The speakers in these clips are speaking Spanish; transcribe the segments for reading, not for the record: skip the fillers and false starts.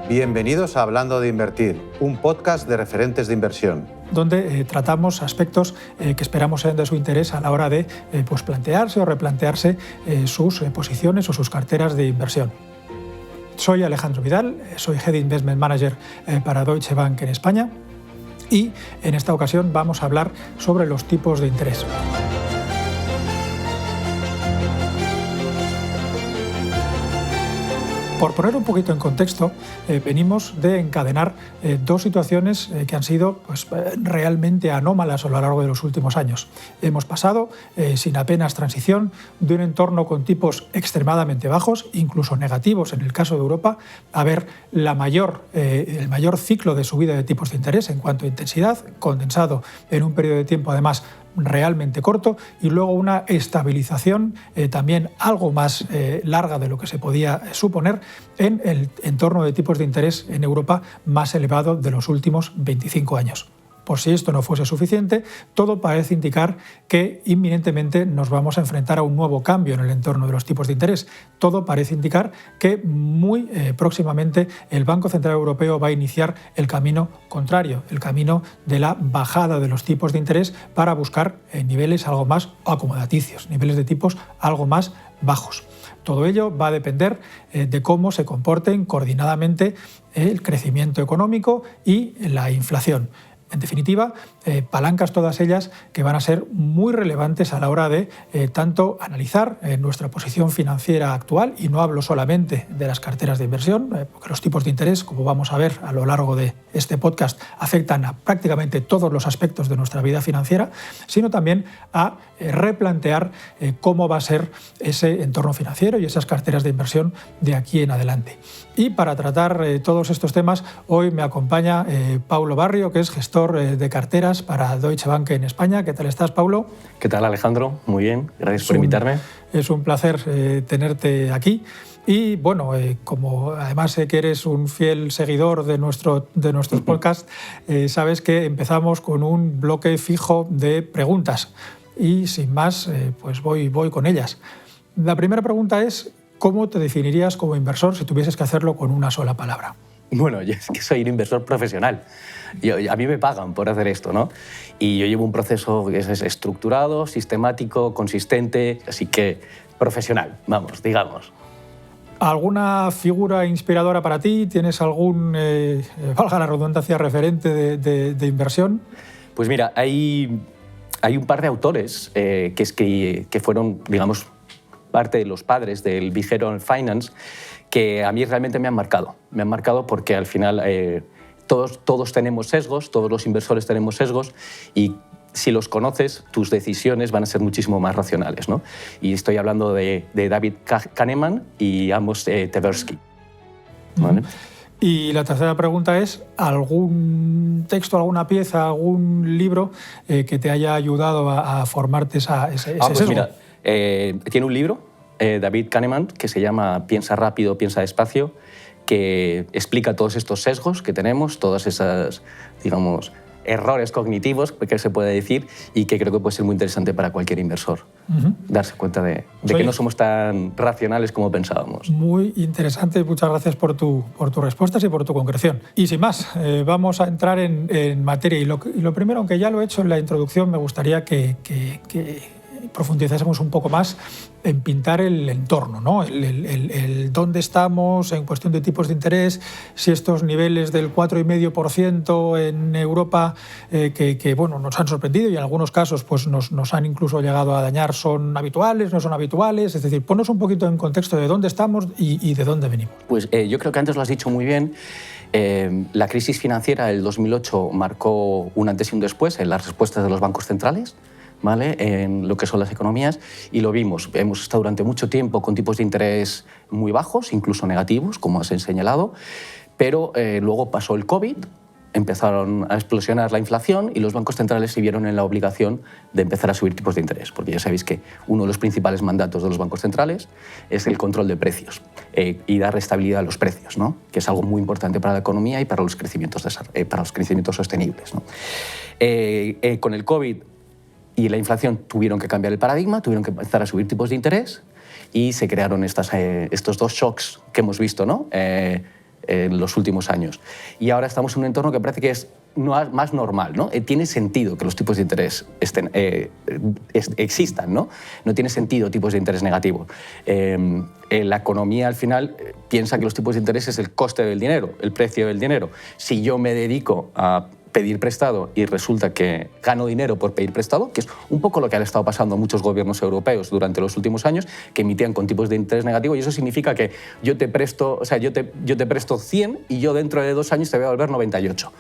Bienvenidos a Hablando de Invertir, un podcast de referentes de inversión, donde tratamos aspectos que esperamos sean de su interés a la hora de plantearse o replantearse sus posiciones o sus carteras de inversión. Soy Alejandro Vidal, soy Head Investment Manager para Deutsche Bank en España y en esta ocasión vamos a hablar sobre los tipos de interés. Por poner un poquito en contexto, venimos de encadenar dos situaciones que han sido realmente anómalas a lo largo de los últimos años. Hemos pasado, sin apenas transición, de un entorno con tipos extremadamente bajos, incluso negativos en el caso de Europa, a ver el mayor ciclo de subida de tipos de interés en cuanto a intensidad, condensado en un periodo de tiempo además realmente corto, y luego una estabilización también algo más larga de lo que se podía suponer en el entorno de tipos de interés en Europa más elevado de los últimos 25 años. Por si esto no fuese suficiente, todo parece indicar que inminentemente nos vamos a enfrentar a un nuevo cambio en el entorno de los tipos de interés. Todo parece indicar que muy próximamente el Banco Central Europeo va a iniciar el camino contrario, el camino de la bajada de los tipos de interés para buscar niveles algo más acomodaticios, niveles de tipos algo más bajos. Todo ello va a depender de cómo se comporten coordinadamente el crecimiento económico y la inflación. En definitiva, palancas todas ellas que van a ser muy relevantes a la hora de tanto analizar nuestra posición financiera actual, y no hablo solamente de las carteras de inversión, porque los tipos de interés, como vamos a ver a lo largo de este podcast, afectan a prácticamente todos los aspectos de nuestra vida financiera, sino también a replantear cómo va a ser ese entorno financiero y esas carteras de inversión de aquí en adelante. Y para tratar todos estos temas, hoy me acompaña Paulo Barrio, que es gestor de carteras para Deutsche Bank en España. ¿Qué tal estás, Paulo? ¿Qué tal, Alejandro? Muy bien, gracias por invitarme. Es un placer tenerte aquí. Y bueno, como además sé que eres un fiel seguidor de nuestros podcasts, sabes que empezamos con un bloque fijo de preguntas. Y sin más, pues voy con ellas. La primera pregunta es: ¿cómo te definirías como inversor si tuvieses que hacerlo con una sola palabra? Bueno, yo es que soy un inversor profesional. A mí me pagan por hacer esto, ¿no? Y yo llevo un proceso que es estructurado, sistemático, consistente, así que profesional, vamos, digamos. ¿Alguna figura inspiradora para ti? ¿Tienes algún, valga la redundancia, referente de inversión? Pues mira, hay un par de autores que fueron, digamos, parte de los padres del behavioral finance, que a mí realmente me han marcado. Me han marcado porque al final todos tenemos sesgos, todos los inversores tenemos sesgos, y si los conoces, tus decisiones van a ser muchísimo más racionales, ¿no? Y estoy hablando de David Kahneman y Amos Tversky. ¿Vale? Y la tercera pregunta es: ¿algún texto, alguna pieza, algún libro que te haya ayudado a formarte ese sesgo? Mira, tiene un libro, David Kahneman, que se llama Piensa rápido, piensa despacio, que explica todos estos sesgos que tenemos, todas esas, digamos, errores cognitivos, que se puede decir, y que creo que puede ser muy interesante para cualquier inversor. Darse cuenta de que no somos tan racionales como pensábamos. Muy interesante, muchas gracias por tus respuestas y por tu concreción. Y sin más, vamos a entrar en materia. Y lo primero, aunque ya lo he hecho en la introducción, me gustaría que profundizásemos un poco más en pintar el entorno, ¿no? El dónde estamos en cuestión de tipos de interés, si estos niveles del 4,5% en Europa que bueno, nos han sorprendido y en algunos casos pues nos han incluso llegado a dañar, son habituales, no son habituales. Es decir, ponnos un poquito en contexto de dónde estamos y de dónde venimos. Pues yo creo que antes lo has dicho muy bien. La crisis financiera del 2008 marcó un antes y un después en las respuestas de los bancos centrales, ¿vale?, en lo que son las economías, y lo vimos. Hemos estado durante mucho tiempo con tipos de interés muy bajos, incluso negativos, como has señalado, pero luego pasó el COVID, empezaron a explosionar la inflación y los bancos centrales se vieron en la obligación de empezar a subir tipos de interés, porque ya sabéis que uno de los principales mandatos de los bancos centrales es el control de precios y dar estabilidad a los precios, ¿no?, que es algo muy importante para la economía y para los crecimientos sostenibles, ¿no? Con el COVID y la inflación tuvieron que cambiar el paradigma, tuvieron que empezar a subir tipos de interés, y se crearon estos dos shocks que hemos visto, ¿no? En los últimos años. Y ahora estamos en un entorno que parece que es más normal, ¿no? Tiene sentido que los tipos de interés existan, ¿no? No tiene sentido tipos de interés negativos. La economía, al final, piensa que los tipos de interés es el coste del dinero, el precio del dinero. Si yo me dedico a pedir prestado y resulta que gano dinero por pedir prestado, que es un poco lo que ha estado pasando a muchos gobiernos europeos durante los últimos años, que emitían con tipos de interés negativos, y eso significa que yo te presto 100 y yo dentro de 2 años te voy a devolver 98.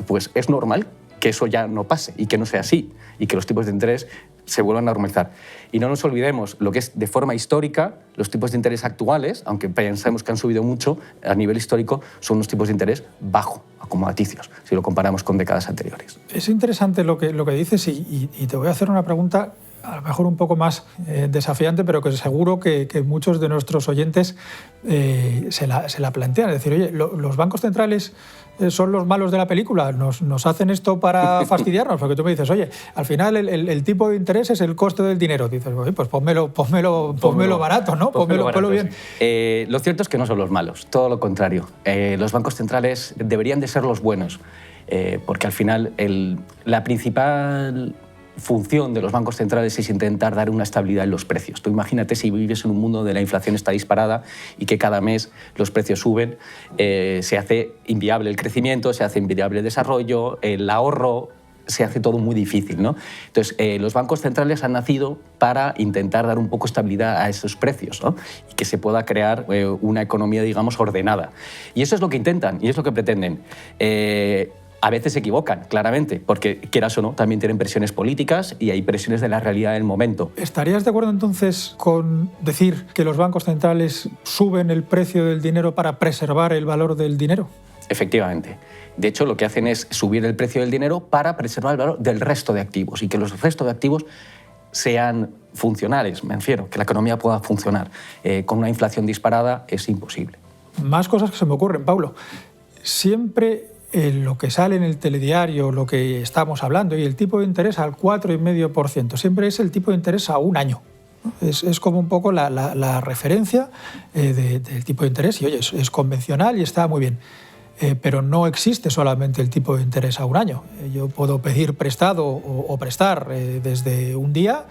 Pues es normal que eso ya no pase y que no sea así y que los tipos de interés se vuelvan a normalizar. Y no nos olvidemos lo que es de forma histórica, los tipos de interés actuales, aunque pensemos que han subido mucho, a nivel histórico son unos tipos de interés bajo, acomodaticios, si lo comparamos con décadas anteriores. Es interesante lo que dices y te voy a hacer una pregunta a lo mejor un poco más desafiante, pero que seguro que muchos de nuestros oyentes se la plantean. Es decir, oye, los bancos centrales son los malos de la película, nos hacen esto para fastidiarnos, porque tú me dices, oye, al final el tipo de interés es el coste del dinero. Dices, oye, pues pónmelo barato, ¿no? Pónmelo bien. Sí. Lo cierto es que no son los malos, todo lo contrario. Los bancos centrales deberían de ser los buenos, porque al final la principal función de los bancos centrales es intentar dar una estabilidad en los precios. Tú imagínate si vives en un mundo donde la inflación está disparada y que cada mes los precios suben, se hace inviable el crecimiento, se hace inviable el desarrollo, el ahorro, se hace todo muy difícil, ¿no? Entonces, los bancos centrales han nacido para intentar dar un poco de estabilidad a esos precios, ¿no? Y que se pueda crear una economía, digamos, ordenada. Y eso es lo que intentan y es lo que pretenden. A veces se equivocan, claramente, porque, quieras o no, también tienen presiones políticas y hay presiones de la realidad del momento. ¿Estarías de acuerdo entonces con decir que los bancos centrales suben el precio del dinero para preservar el valor del dinero? Efectivamente. De hecho, lo que hacen es subir el precio del dinero para preservar el valor del resto de activos y que los restos de activos sean funcionales, me refiero, que la economía pueda funcionar. Con una inflación disparada es imposible. Más cosas que se me ocurren, Paulo. Siempre lo que sale en el telediario, lo que estamos hablando, y el tipo de interés al 4,5%, siempre es el tipo de interés a un año. Es como un poco la referencia del tipo de interés, y oye, es convencional y está muy bien. Pero no existe solamente el tipo de interés a un año. Yo puedo pedir prestado o prestar desde un día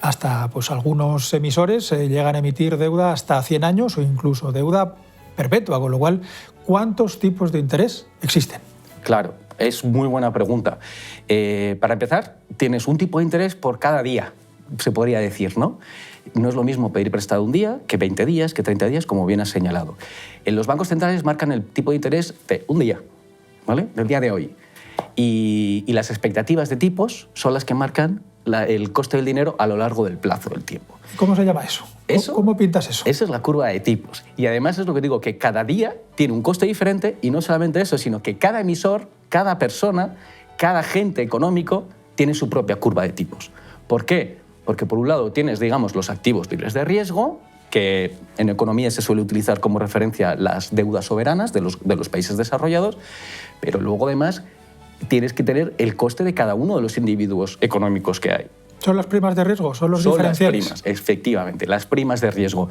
hasta, pues algunos emisores llegan a emitir deuda hasta 100 años o incluso deuda perpetua, con lo cual, ¿cuántos tipos de interés existen? Claro, es muy buena pregunta. Para empezar, tienes un tipo de interés por cada día, se podría decir, ¿no? No es lo mismo pedir prestado un día que 20 días, que 30 días, como bien has señalado. Los bancos centrales marcan el tipo de interés de un día, ¿vale? Del día de hoy. Y las expectativas de tipos son las que marcan el coste del dinero a lo largo del plazo del tiempo. ¿Cómo se llama eso? ¿Cómo pintas eso? Esa es la curva de tipos. Y además es lo que digo, que cada día tiene un coste diferente y no solamente eso, sino que cada emisor, cada persona, cada agente económico tiene su propia curva de tipos. ¿Por qué? Porque por un lado tienes, digamos, los activos libres de riesgo, que en economía se suele utilizar como referencia las deudas soberanas de los países desarrollados, pero luego además tienes que tener el coste de cada uno de los individuos económicos que hay. ¿Son las primas de riesgo? ¿Son los diferenciales? Las primas, efectivamente, las primas de riesgo.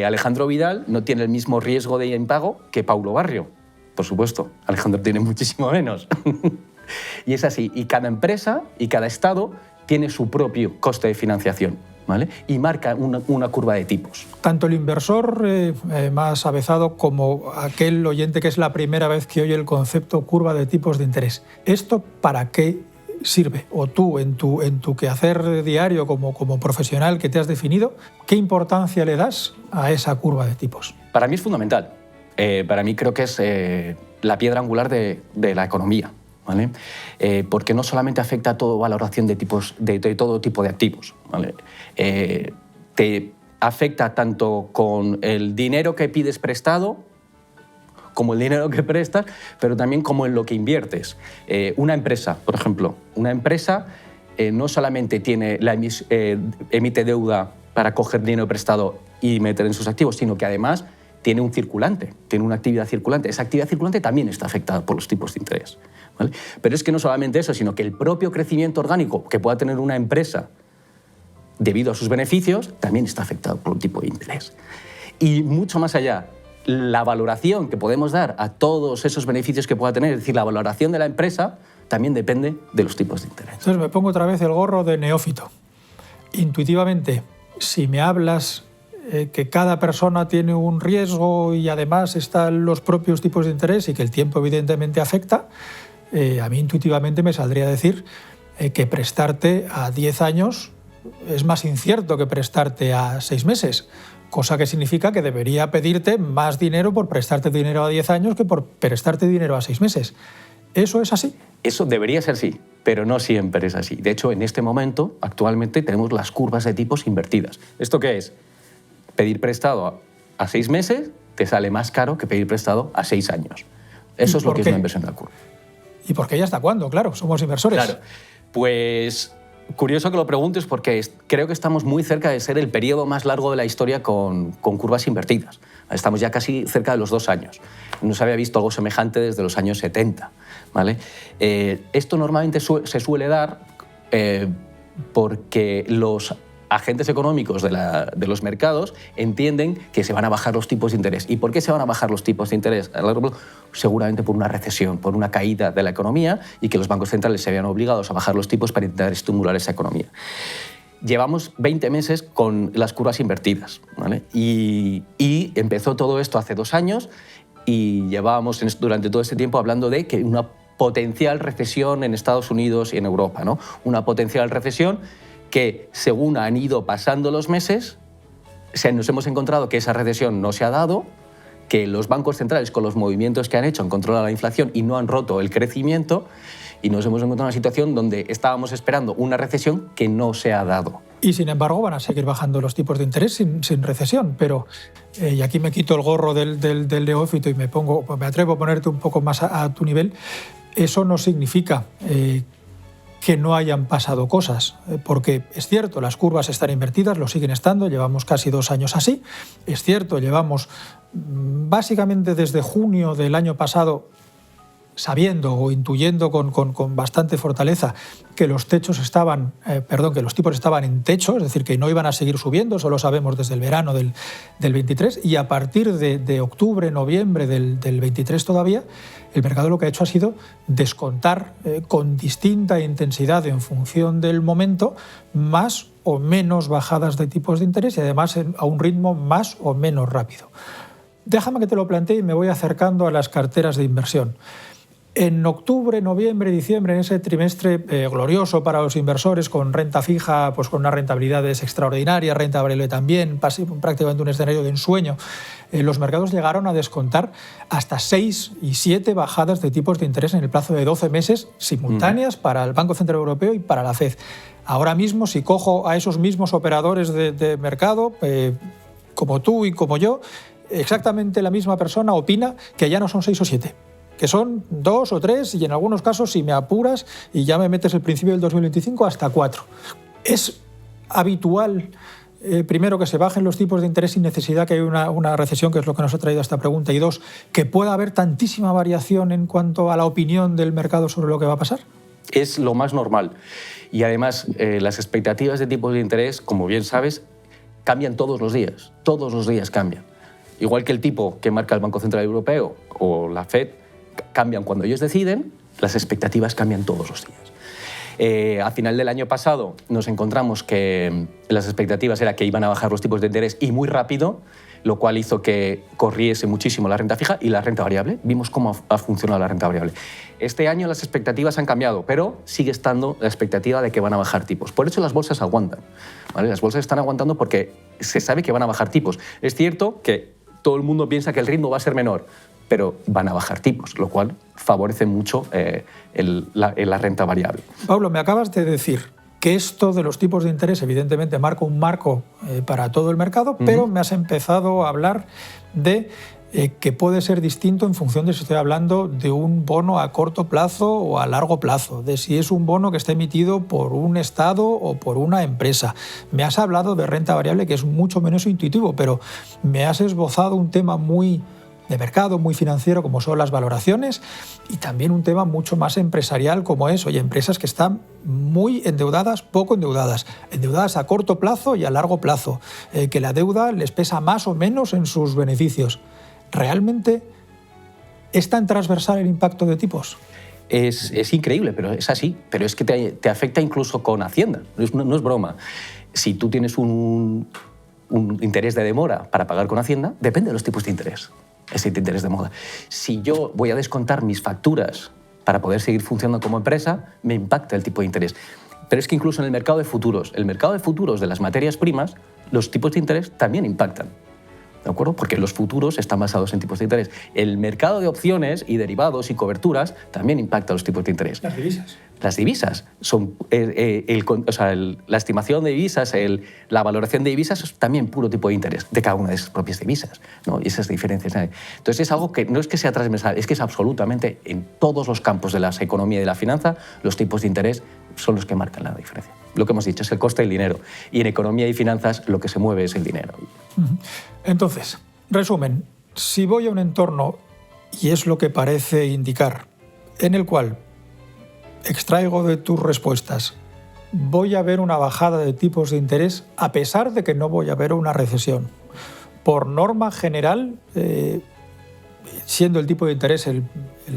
Alejandro Vidal no tiene el mismo riesgo de impago que Paulo Barrio. Por supuesto, Alejandro tiene muchísimo menos. Y es así. Y cada empresa y cada Estado tiene su propio coste de financiación, ¿vale? Y marca una curva de tipos. Tanto el inversor más avezado como aquel oyente que es la primera vez que oye el concepto curva de tipos de interés. ¿Esto para qué sirve? O tú, en tu quehacer diario como profesional que te has definido, ¿qué importancia le das a esa curva de tipos? Para mí es fundamental. Para mí creo que es la piedra angular de la economía, ¿vale? Porque no solamente afecta a toda valoración de todo tipo de activos, ¿vale? Te afecta tanto con el dinero que pides prestado como el dinero que prestas, pero también como en lo que inviertes. Una empresa, por ejemplo, no solamente emite deuda para coger dinero prestado y meter en sus activos, sino que además tiene un circulante, tiene una actividad circulante. Esa actividad circulante también está afectada por los tipos de interés, ¿vale? Pero es que no solamente eso, sino que el propio crecimiento orgánico que pueda tener una empresa debido a sus beneficios, también está afectado por un tipo de interés. Y mucho más allá, la valoración que podemos dar a todos esos beneficios que pueda tener, es decir, la valoración de la empresa, también depende de los tipos de interés. Entonces me pongo otra vez el gorro de neófito. Intuitivamente, si me hablas que cada persona tiene un riesgo y además están los propios tipos de interés y que el tiempo evidentemente afecta, a mí intuitivamente me saldría a decir que prestarte a 10 años es más incierto que prestarte a 6 meses, cosa que significa que debería pedirte más dinero por prestarte dinero a 10 años que por prestarte dinero a 6 meses. ¿Eso es así? Eso debería ser así, pero no siempre es así. De hecho, en este momento, actualmente, tenemos las curvas de tipos invertidas. ¿Esto qué es? Pedir prestado a 6 meses te sale más caro que pedir prestado a 6 años. Eso es lo que es una inversión de la curva. ¿Y por qué y hasta cuándo? Claro, somos inversores. Claro, pues curioso que lo preguntes porque creo que estamos muy cerca de ser el periodo más largo de la historia con curvas invertidas. Estamos ya casi cerca de los 2 años. No se había visto algo semejante desde los años 70. ¿Vale? Esto normalmente se suele dar porque los agentes económicos de los mercados entienden que se van a bajar los tipos de interés. ¿Y por qué se van a bajar los tipos de interés a largo plazo? Seguramente por una recesión, por una caída de la economía y que los bancos centrales se vean obligados a bajar los tipos para intentar estimular esa economía. Llevamos 20 meses con las curvas invertidas, ¿vale? Y empezó todo esto hace 2 años y llevábamos durante todo este tiempo hablando de que una potencial recesión en Estados Unidos y en Europa, ¿no? Una potencial recesión que, según han ido pasando los meses, nos hemos encontrado que esa recesión no se ha dado, que los bancos centrales, con los movimientos que han hecho, han controlado la inflación y no han roto el crecimiento, y nos hemos encontrado en una situación donde estábamos esperando una recesión que no se ha dado. Y sin embargo van a seguir bajando los tipos de interés sin recesión, pero, y aquí me quito el gorro del neófito y me atrevo a ponerte un poco más a tu nivel, eso no significa que no hayan pasado cosas, porque es cierto, las curvas están invertidas, lo siguen estando, llevamos casi 2 años así, es cierto, llevamos básicamente desde junio del año pasado sabiendo o intuyendo con bastante fortaleza que los tipos estaban en techo, es decir, que no iban a seguir subiendo, eso lo sabemos desde el verano del 23, y a partir de octubre, noviembre del 23 todavía, el mercado lo que ha hecho ha sido descontar con distinta intensidad en función del momento más o menos bajadas de tipos de interés y además a un ritmo más o menos rápido. Déjame que te lo plantee y me voy acercando a las carteras de inversión. En octubre, noviembre, diciembre, en ese trimestre glorioso para los inversores, con renta fija, pues con unas rentabilidades extraordinarias, renta variable también, prácticamente un escenario de ensueño, los mercados llegaron a descontar hasta 6 y 7 bajadas de tipos de interés en el plazo de 12 meses simultáneas para el Banco Central Europeo y para la FED. Ahora mismo, si cojo a esos mismos operadores de mercado, como tú y como yo, exactamente la misma persona opina que ya no son 6 o 7. Que son 2 o 3 y en algunos casos, si me apuras y ya me metes el principio del 2025, hasta 4. ¿Es habitual, primero, que se bajen los tipos de interés sin necesidad que haya una recesión, que es lo que nos ha traído a esta pregunta, y 2, que pueda haber tantísima variación en cuanto a la opinión del mercado sobre lo que va a pasar? Es lo más normal. Y además, las expectativas de tipos de interés, como bien sabes, cambian todos los días cambian. Igual que el tipo que marca el Banco Central Europeo o la FED, cambian cuando ellos deciden, las expectativas cambian todos los días. A final del año pasado nos encontramos que las expectativas era que iban a bajar los tipos de interés y muy rápido, lo cual hizo que corriese muchísimo la renta fija y la renta variable. Vimos cómo ha funcionado la renta variable. Este año las expectativas han cambiado, pero sigue estando la expectativa de que van a bajar tipos. Por eso las bolsas aguantan, ¿vale? Las bolsas están aguantando porque se sabe que van a bajar tipos. Es cierto que todo el mundo piensa que el ritmo va a ser menor, pero van a bajar tipos, lo cual favorece mucho la renta variable. Pablo, me acabas de decir que esto de los tipos de interés evidentemente marca un marco para todo el mercado, pero me has empezado a hablar de que puede ser distinto en función de si estoy hablando de un bono a corto plazo o a largo plazo, de si es un bono que está emitido por un Estado o por una empresa. Me has hablado de renta variable, que es mucho menos intuitivo, pero me has esbozado un tema muy de mercado, muy financiero, como son las valoraciones, y también un tema mucho más empresarial, como es, oye, empresas que están muy endeudadas, poco endeudadas a corto plazo y a largo plazo, que la deuda les pesa más o menos en sus beneficios. ¿Realmente es tan transversal el impacto de tipos? Es increíble, pero es así. Pero es que te afecta incluso con Hacienda. No es broma. Si tú tienes un interés de demora para pagar con Hacienda, depende de los tipos de interés. Ese interés de demora. Si yo voy a descontar mis facturas para poder seguir funcionando como empresa, me impacta el tipo de interés. Pero es que incluso en el mercado de futuros de las materias primas, los tipos de interés también impactan. ¿De acuerdo? Porque los futuros están basados en tipos de interés. El mercado de opciones y derivados y coberturas también impacta los tipos de interés. Las divisas. Las divisas son la estimación de divisas, la valoración de divisas es también puro tipo de interés de cada una de esas propias divisas, ¿no? Y esas diferencias. Entonces es algo que no es que sea transversal, es que es absolutamente en todos los campos de la economía y de la finanza, los tipos de interés son los que marcan la diferencia. Lo que hemos dicho es el coste del dinero. Y en economía y finanzas lo que se mueve es el dinero. Entonces, resumen, si voy a un entorno, y es lo que parece indicar, en el cual extraigo de tus respuestas, voy a ver una bajada de tipos de interés a pesar de que no voy a ver una recesión. Por norma general, siendo el tipo de interés el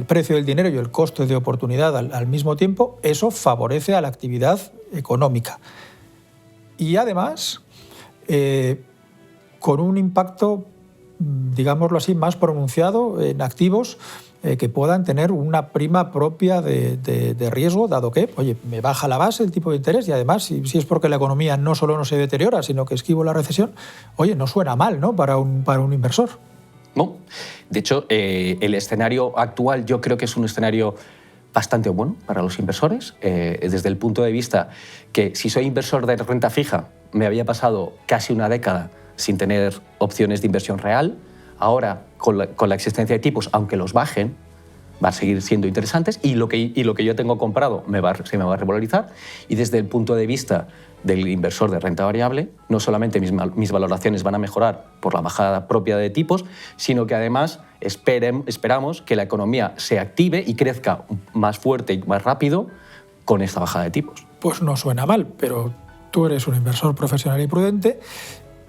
precio del dinero y el coste de oportunidad al mismo tiempo, eso favorece a la actividad económica. Y además, con un impacto, digámoslo así, más pronunciado en activos que puedan tener una prima propia de riesgo, dado que, oye, me baja la base el tipo de interés y además, si es porque la economía no solo no se deteriora, sino que esquivo la recesión, oye, no suena mal, ¿no?, para un inversor. No. De hecho, el escenario actual yo creo que es un escenario bastante bueno para los inversores, desde el punto de vista que si soy inversor de renta fija, me había pasado casi una década sin tener opciones de inversión real. Ahora, con la existencia de tipos, aunque los bajen, va a seguir siendo interesantes y lo que yo tengo comprado se me va a revalorizar. Y desde el punto de vista del inversor de renta variable, no solamente mis valoraciones van a mejorar por la bajada propia de tipos, sino que además esperamos que la economía se active y crezca más fuerte y más rápido con esta bajada de tipos. Pues no suena mal, pero tú eres un inversor profesional y prudente.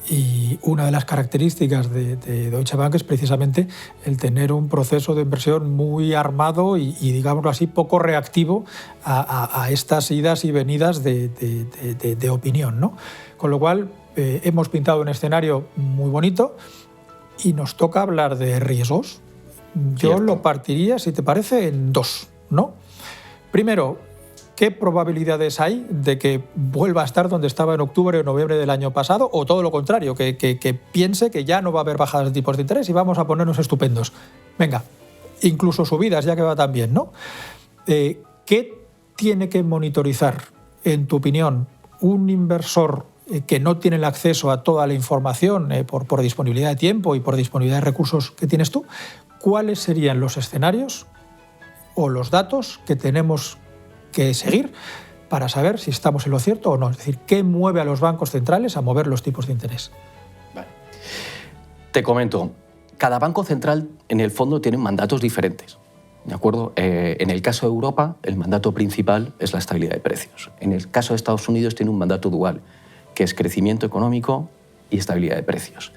Y una de las características de Deutsche Bank es precisamente el tener un proceso de inversión muy armado y digámoslo así, poco reactivo a estas idas y venidas de opinión, ¿no? Con lo cual, hemos pintado un escenario muy bonito y nos toca hablar de riesgos. Yo lo partiría, si te parece, en dos, ¿no? Primero, ¿qué probabilidades hay de que vuelva a estar donde estaba en octubre o noviembre del año pasado? O todo lo contrario, que piense que ya no va a haber bajadas de tipos de interés y vamos a ponernos estupendos. Venga, incluso subidas, ya que va tan bien, ¿no? ¿Qué tiene que monitorizar, en tu opinión, un inversor que no tiene el acceso a toda la información por disponibilidad de tiempo y por disponibilidad de recursos que tienes tú? ¿Cuáles serían los escenarios o los datos que tenemos que seguir para saber si estamos en lo cierto o no? Es decir, ¿qué mueve a los bancos centrales a mover los tipos de interés? Vale. Te comento, cada banco central en el fondo tiene mandatos diferentes, ¿de acuerdo? En el caso de Europa, el mandato principal es la estabilidad de precios. En el caso de Estados Unidos tiene un mandato dual, que es crecimiento económico y estabilidad de precios.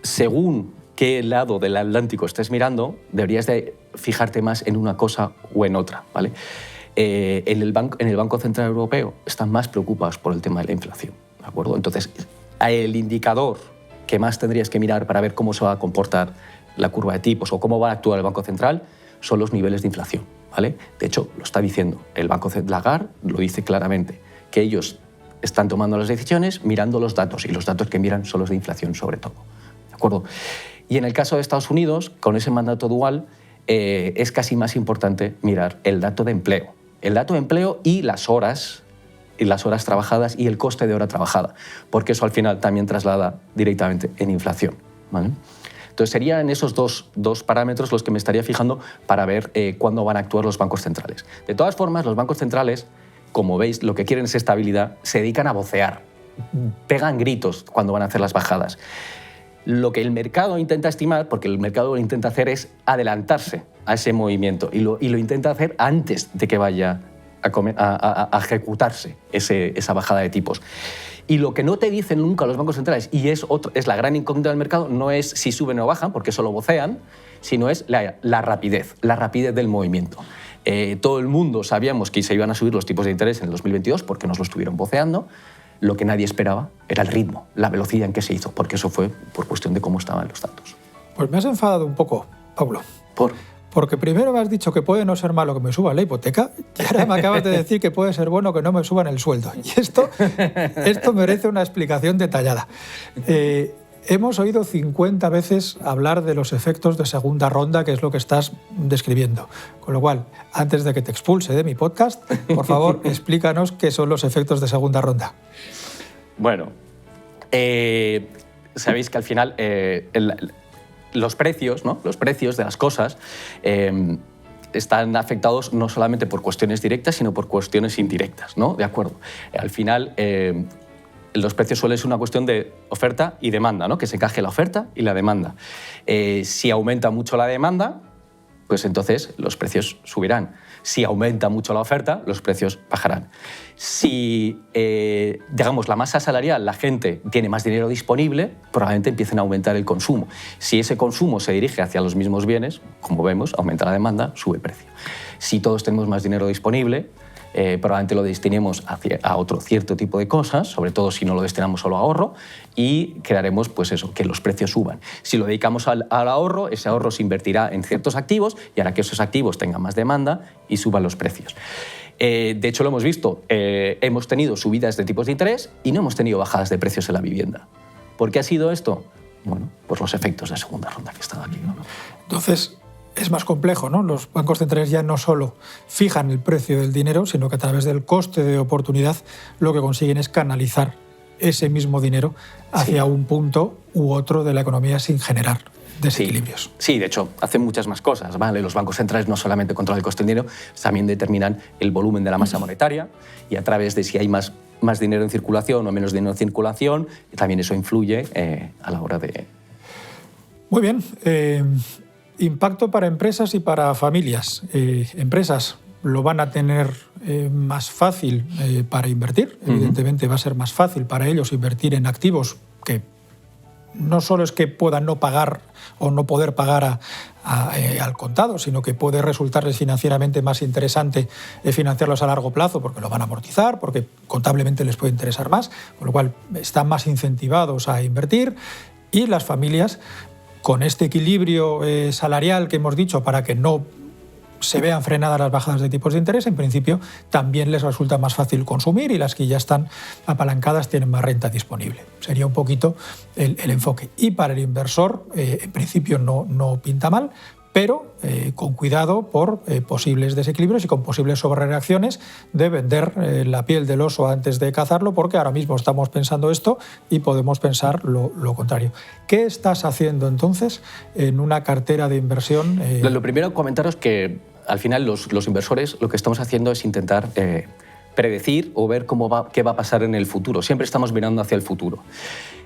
Según qué lado del Atlántico estés mirando, deberías de fijarte más en una cosa o en otra, ¿vale? En el Banco Central Europeo están más preocupados por el tema de la inflación, ¿de acuerdo? Entonces, el indicador que más tendrías que mirar para ver cómo se va a comportar la curva de tipos o cómo va a actuar el Banco Central son los niveles de inflación, ¿vale? De hecho, lo está diciendo el Banco Lagarde, lo dice claramente, que ellos están tomando las decisiones mirando los datos, y los datos que miran son los de inflación sobre todo, ¿de acuerdo? Y en el caso de Estados Unidos, con ese mandato dual, es casi más importante mirar el dato de empleo. El dato de empleo y las horas trabajadas y el coste de hora trabajada, porque eso al final también traslada directamente en inflación, ¿vale? Entonces serían esos dos parámetros los que me estaría fijando para ver cuándo van a actuar los bancos centrales. De todas formas, los bancos centrales, como veis, lo que quieren es estabilidad, se dedican a vocear, pegan gritos cuando van a hacer las bajadas. Lo que el mercado intenta estimar, porque el mercado lo intenta hacer, es adelantarse a ese movimiento y lo intenta hacer antes de que vaya a ejecutarse esa bajada de tipos. Y lo que no te dicen nunca los bancos centrales, y es la gran incógnita del mercado, no es si suben o bajan, porque eso lo vocean, sino es la rapidez del movimiento. Todo el mundo sabíamos que se iban a subir los tipos de interés en el 2022 porque nos lo estuvieron voceando. Lo que nadie esperaba era el ritmo, la velocidad en que se hizo, porque eso fue por cuestión de cómo estaban los datos. Pues me has enfadado un poco, Pablo. Porque primero me has dicho que puede no ser malo que me suban la hipoteca y ahora me acabas de decir que puede ser bueno que no me suban el sueldo. Y esto merece una explicación detallada. Hemos oído 50 veces hablar de los efectos de segunda ronda, que es lo que estás describiendo. Con lo cual, antes de que te expulse de mi podcast, por favor, explícanos qué son los efectos de segunda ronda. Bueno, sabéis que al final los precios, ¿no? Los precios de las cosas están afectados no solamente por cuestiones directas, sino por cuestiones indirectas, ¿no? De acuerdo. Al final, los precios suelen ser una cuestión de oferta y demanda, ¿no? Que se encaje la oferta y la demanda. Si aumenta mucho la demanda, pues entonces los precios subirán. Si aumenta mucho la oferta, los precios bajarán. Si, digamos, la masa salarial, la gente tiene más dinero disponible, probablemente empiecen a aumentar el consumo. Si ese consumo se dirige hacia los mismos bienes, como vemos, aumenta la demanda, sube el precio. Si todos tenemos más dinero disponible, probablemente lo destinemos a otro cierto tipo de cosas, sobre todo si no lo destinamos solo a ahorro, y crearemos pues eso, que los precios suban. Si lo dedicamos al ahorro, ese ahorro se invertirá en ciertos activos y hará que esos activos tengan más demanda y suban los precios. De hecho, lo hemos visto, hemos tenido subidas de tipos de interés y no hemos tenido bajadas de precios en la vivienda. ¿Por qué ha sido esto? Bueno, pues los efectos de segunda ronda que he estado aquí, ¿no? Entonces, es más complejo, ¿no? Los bancos centrales ya no solo fijan el precio del dinero, sino que a través del coste de oportunidad lo que consiguen es canalizar ese mismo dinero hacia un punto u otro de la economía sin generar desequilibrios. Sí, de hecho, hacen muchas más cosas, ¿vale? Los bancos centrales no solamente controlan el coste del dinero, también determinan el volumen de la masa monetaria y a través de si hay más dinero en circulación o menos dinero en circulación, también eso influye a la hora de... Muy bien. Impacto para empresas y para familias. Empresas lo van a tener más fácil para invertir. Evidentemente va a ser más fácil para ellos invertir en activos que no solo es que puedan no pagar o no poder pagar al contado, sino que puede resultarles financieramente más interesante financiarlos a largo plazo porque lo van a amortizar, porque contablemente les puede interesar más, con lo cual están más incentivados a invertir. Y las familias, con este equilibrio salarial que hemos dicho para que no se vean frenadas las bajadas de tipos de interés, en principio también les resulta más fácil consumir y las que ya están apalancadas tienen más renta disponible. Sería un poquito el enfoque. Y para el inversor, en principio no pinta mal, pero con cuidado por posibles desequilibrios y con posibles sobrereacciones de vender la piel del oso antes de cazarlo, porque ahora mismo estamos pensando esto y podemos pensar lo contrario. ¿Qué estás haciendo entonces en una cartera de inversión? Lo primero, comentaros que al final los inversores lo que estamos haciendo es intentar predecir o ver qué va a pasar en el futuro. Siempre estamos mirando hacia el futuro.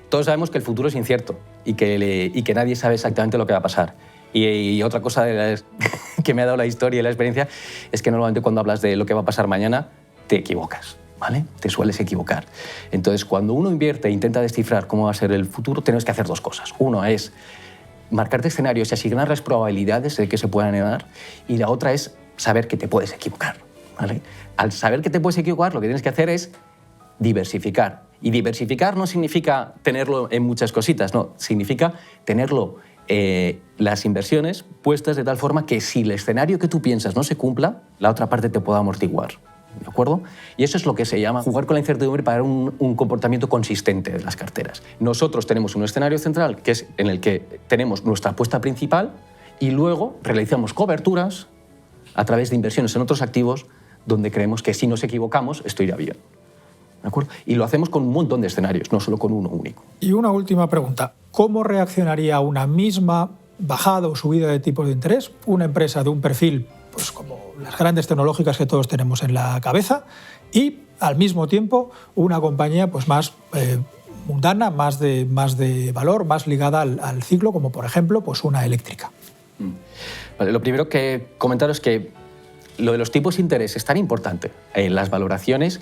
Todos sabemos que el futuro es incierto y que nadie sabe exactamente lo que va a pasar. Y otra cosa que me ha dado la historia y la experiencia es que normalmente cuando hablas de lo que va a pasar mañana, te equivocas, ¿vale? Te sueles equivocar. Entonces, cuando uno invierte e intenta descifrar cómo va a ser el futuro, tenemos que hacer dos cosas. Uno es marcarte escenarios y asignar las probabilidades de que se puedan dar. Y la otra es saber que te puedes equivocar, ¿vale? Al saber que te puedes equivocar, lo que tienes que hacer es diversificar. Y diversificar no significa tenerlo en muchas cositas, no, significa tenerlo las inversiones puestas de tal forma que si el escenario que tú piensas no se cumpla, la otra parte te pueda amortiguar. ¿De acuerdo? Y eso es lo que se llama jugar con la incertidumbre para un comportamiento consistente de las carteras. Nosotros tenemos un escenario central que es en el que tenemos nuestra apuesta principal y luego realizamos coberturas a través de inversiones en otros activos donde creemos que si nos equivocamos esto irá bien. ¿De acuerdo? Y lo hacemos con un montón de escenarios, no solo con uno único. Y una última pregunta. ¿Cómo reaccionaría una misma bajada o subida de tipos de interés una empresa de un perfil pues como las grandes tecnológicas que todos tenemos en la cabeza y al mismo tiempo una compañía pues más mundana, más de valor, más ligada al ciclo, como por ejemplo pues una eléctrica. Vale, lo primero que comentaros es que lo de los tipos de interés es tan importante en las valoraciones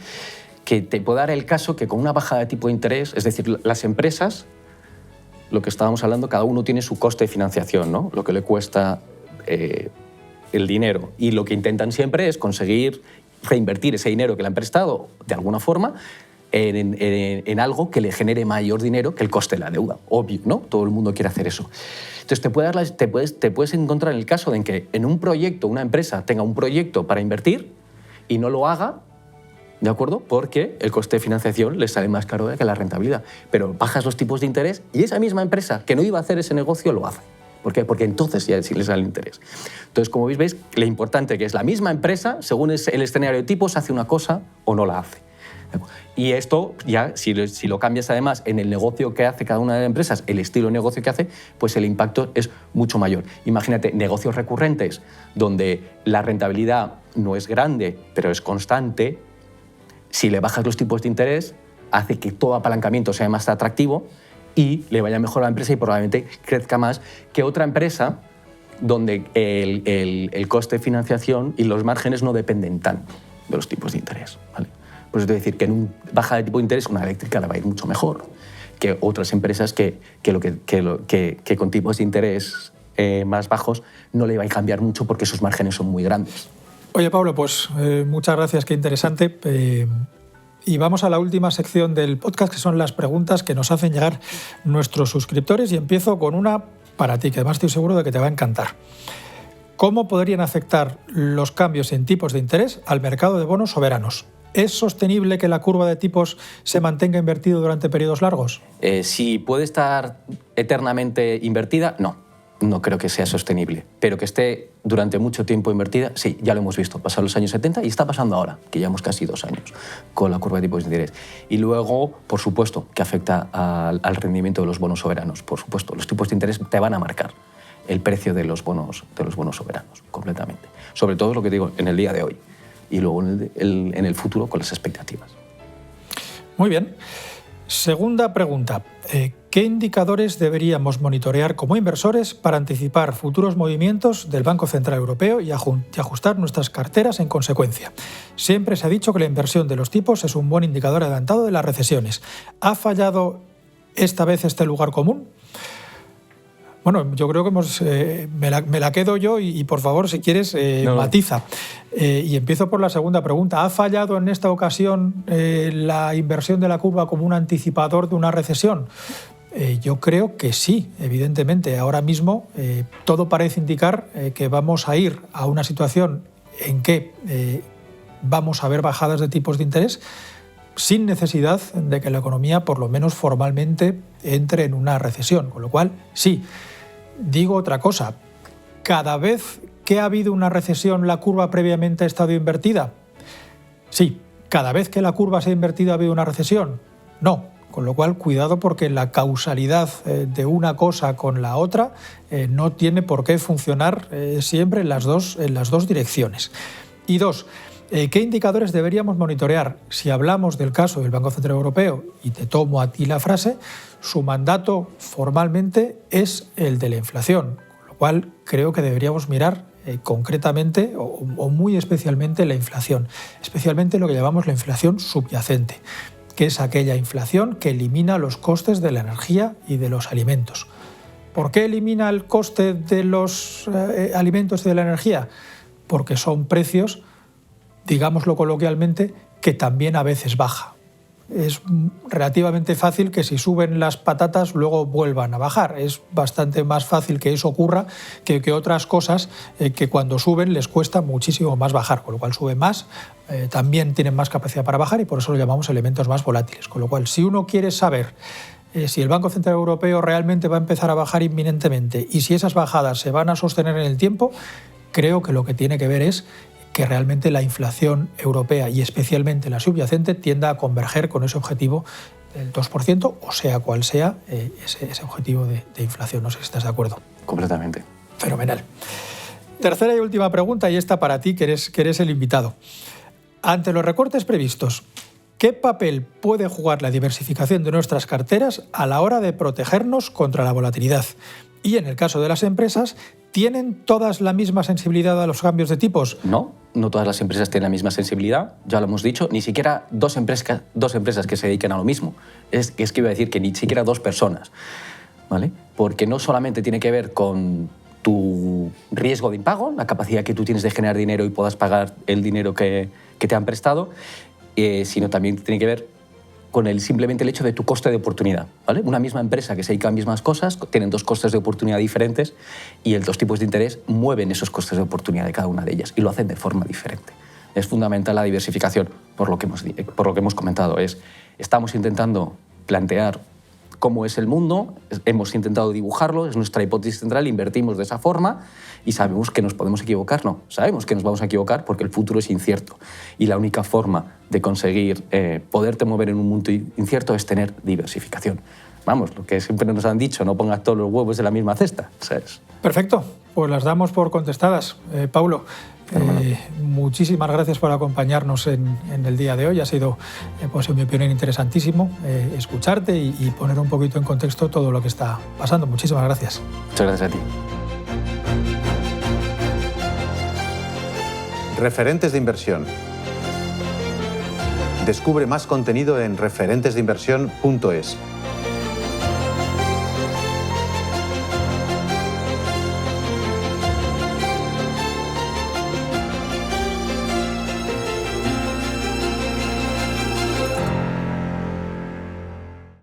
que te puede dar el caso que con una bajada de tipo de interés, es decir, las empresas, lo que estábamos hablando, cada uno tiene su coste de financiación, ¿no? Lo que le cuesta el dinero, y lo que intentan siempre es conseguir reinvertir ese dinero que le han prestado de alguna forma en algo que le genere mayor dinero que el coste de la deuda. Obvio, ¿no? Todo el mundo quiere hacer eso. Entonces te puedes encontrar en el caso de que en un proyecto, una empresa tenga un proyecto para invertir y no lo haga, ¿de acuerdo? Porque el coste de financiación les sale más caro que la rentabilidad. Pero bajas los tipos de interés y esa misma empresa que no iba a hacer ese negocio lo hace. ¿Por qué? Porque entonces ya sí les sale el interés. Entonces, como veis, lo importante que es la misma empresa, según el escenario de tipos, hace una cosa o no la hace. Y esto ya, si lo cambias además en el negocio que hace cada una de las empresas, el estilo de negocio que hace, pues el impacto es mucho mayor. Imagínate, negocios recurrentes donde la rentabilidad no es grande, pero es constante. Si le bajas los tipos de interés, hace que todo apalancamiento sea más atractivo y le vaya mejor a la empresa y probablemente crezca más que otra empresa donde el coste de financiación y los márgenes no dependen tanto de los tipos de interés, ¿vale? Por eso te voy a decir que en un baja de tipo de interés una eléctrica le va a ir mucho mejor que otras empresas que con tipos de interés más bajos no le va a cambiar mucho porque sus márgenes son muy grandes. Oye, Pablo, pues muchas gracias, qué interesante. Y vamos a la última sección del podcast, que son las preguntas que nos hacen llegar nuestros suscriptores, y empiezo con una para ti, que además estoy seguro de que te va a encantar. ¿Cómo podrían afectar los cambios en tipos de interés al mercado de bonos soberanos? ¿Es sostenible que la curva de tipos se mantenga invertida durante periodos largos? Si puede estar eternamente invertida, no. No creo que sea sostenible. Pero que esté durante mucho tiempo invertida, sí, ya lo hemos visto. Pasaron los años 70 y está pasando ahora, que llevamos casi 2 años con la curva de tipos de interés. Y luego, por supuesto, que afecta al rendimiento de los bonos soberanos. Por supuesto, los tipos de interés te van a marcar el precio de los bonos soberanos, completamente. Sobre todo lo que digo en el día de hoy. Y luego en el futuro con las expectativas. Muy bien. Segunda pregunta. ¿Qué indicadores deberíamos monitorear como inversores para anticipar futuros movimientos del Banco Central Europeo y ajustar nuestras carteras en consecuencia? Siempre se ha dicho que la inversión de los tipos es un buen indicador adelantado de las recesiones. ¿Ha fallado esta vez este lugar común? Bueno, yo creo que me la quedo yo y por favor, si quieres, matiza. Y empiezo por la segunda pregunta. ¿Ha fallado en esta ocasión la inversión de la curva como un anticipador de una recesión? Yo creo que sí, evidentemente. Ahora mismo todo parece indicar que vamos a ir a una situación en que vamos a ver bajadas de tipos de interés sin necesidad de que la economía, por lo menos formalmente, entre en una recesión. Con lo cual, sí. Digo otra cosa. ¿Cada vez que ha habido una recesión la curva previamente ha estado invertida? Sí. ¿Cada vez que la curva se ha invertido ha habido una recesión? No. Con lo cual, cuidado, porque la causalidad de una cosa con la otra no tiene por qué funcionar siempre en las dos direcciones. Y 2, ¿qué indicadores deberíamos monitorear? Si hablamos del caso del Banco Central Europeo, y te tomo a ti la frase, su mandato formalmente es el de la inflación, con lo cual creo que deberíamos mirar concretamente o muy especialmente la inflación, especialmente lo que llamamos la inflación subyacente, que es aquella inflación que elimina los costes de la energía y de los alimentos. ¿Por qué elimina el coste de los alimentos y de la energía? Porque son precios, digámoslo coloquialmente, que también a veces baja. Es relativamente fácil que si suben las patatas luego vuelvan a bajar. Es bastante más fácil que eso ocurra que otras cosas que cuando suben les cuesta muchísimo más bajar, con lo cual suben más, también tienen más capacidad para bajar y por eso lo llamamos elementos más volátiles. Con lo cual, si uno quiere saber si el Banco Central Europeo realmente va a empezar a bajar inminentemente y si esas bajadas se van a sostener en el tiempo, creo que lo que tiene que ver es que realmente la inflación europea y especialmente la subyacente tienda a converger con ese objetivo del 2%, o sea cual sea ese objetivo de inflación. No sé si estás de acuerdo. Completamente. Fenomenal. Tercera y última pregunta, y esta para ti, que eres el invitado. Ante los recortes previstos, ¿Qué papel puede jugar la diversificación de nuestras carteras a la hora de protegernos contra la volatilidad? Y en el caso de las empresas, ¿tienen todas la misma sensibilidad a los cambios de tipos? No todas las empresas tienen la misma sensibilidad, ya lo hemos dicho, ni siquiera dos empresas que se dediquen a lo mismo. Es que iba a decir que ni siquiera dos personas, ¿vale? Porque no solamente tiene que ver con tu riesgo de impago, la capacidad que tú tienes de generar dinero y puedas pagar el dinero que te han prestado, sino también tiene que ver con simplemente el hecho de tu coste de oportunidad, ¿vale? Una misma empresa que se dedica a las mismas cosas, tienen dos costes de oportunidad diferentes y los tipos de interés mueven esos costes de oportunidad de cada una de ellas y lo hacen de forma diferente. Es fundamental la diversificación, por lo que hemos comentado. Estamos intentando plantear cómo es el mundo, hemos intentado dibujarlo, es nuestra hipótesis central, invertimos de esa forma y sabemos que nos podemos equivocar. No, sabemos que nos vamos a equivocar porque el futuro es incierto y la única forma de conseguir poderte mover en un mundo incierto es tener diversificación. Vamos, lo que siempre nos han dicho, no pongas todos los huevos en la misma cesta, ¿sabes? Perfecto, pues las damos por contestadas. Paulo, muchísimas gracias por acompañarnos en el día de hoy. Ha sido, pues, en mi opinión, interesantísimo escucharte y poner un poquito en contexto todo lo que está pasando. Muchísimas gracias. Muchas gracias a ti. Referentes de inversión. Descubre más contenido en referentesdeinversión.es.